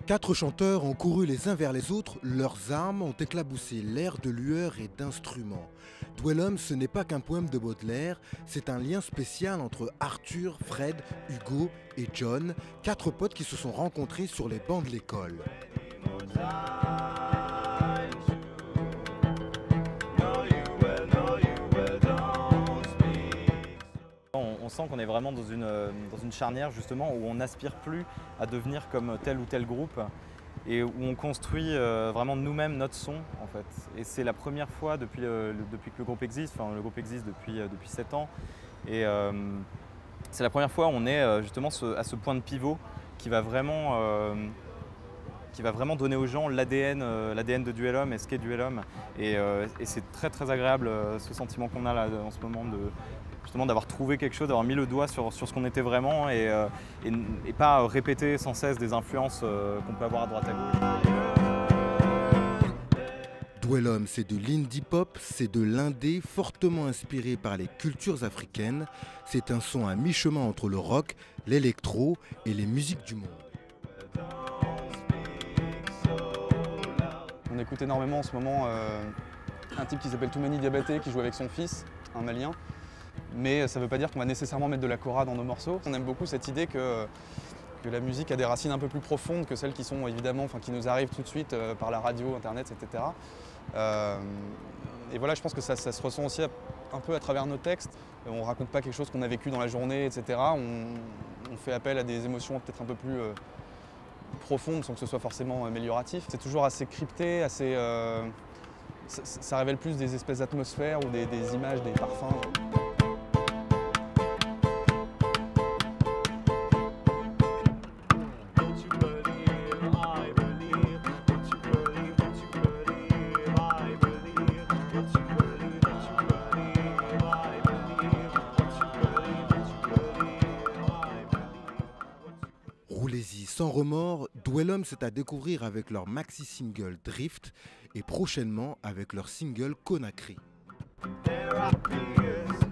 Quatre chanteurs ont couru les uns vers les autres, leurs armes ont éclaboussé l'air de lueurs et d'instruments. Dwellum, ce n'est pas qu'un poème de Baudelaire, c'est un lien spécial entre Arthur, Fred, Hugo et John, quatre potes qui se sont rencontrés sur les bancs de l'école. On sent qu'on est vraiment dans une charnière justement où on n'aspire plus à devenir comme tel ou tel groupe et où on construit vraiment nous-mêmes notre son en fait. Et c'est la première fois depuis que le groupe existe, enfin le groupe existe depuis 7 ans et c'est la première fois où on est justement à ce point de pivot qui va vraiment donner aux gens l'ADN de Dwellum et ce qu'est Dwellum. Et c'est très très agréable ce sentiment qu'on a là en ce moment justement d'avoir trouvé quelque chose, d'avoir mis le doigt sur ce qu'on était vraiment et pas répéter sans cesse des influences qu'on peut avoir à droite à gauche. Dwellum, c'est de l'indie pop, c'est de l'indé fortement inspiré par les cultures africaines. C'est un son à mi-chemin entre le rock, l'électro et les musiques du monde. On écoute énormément en ce moment un type qui s'appelle Toumani Diabaté qui joue avec son fils, un Malien. Mais ça ne veut pas dire qu'on va nécessairement mettre de la kora dans nos morceaux. On aime beaucoup cette idée que la musique a des racines un peu plus profondes que celles qui sont évidemment, qui nous arrivent tout de suite par la radio, internet, etc. Et voilà, je pense que ça se ressent aussi un peu à travers nos textes. On ne raconte pas quelque chose qu'on a vécu dans la journée, etc. On fait appel à des émotions peut-être un peu plus profondes sans que ce soit forcément amélioratif. C'est toujours assez crypté, assez, ça révèle plus des espèces d'atmosphères ou des images, des parfums. Roulez-y sans remords, Dwellum c'est à découvrir avec leur maxi-single Drift et prochainement avec leur single Conakry. There are fears.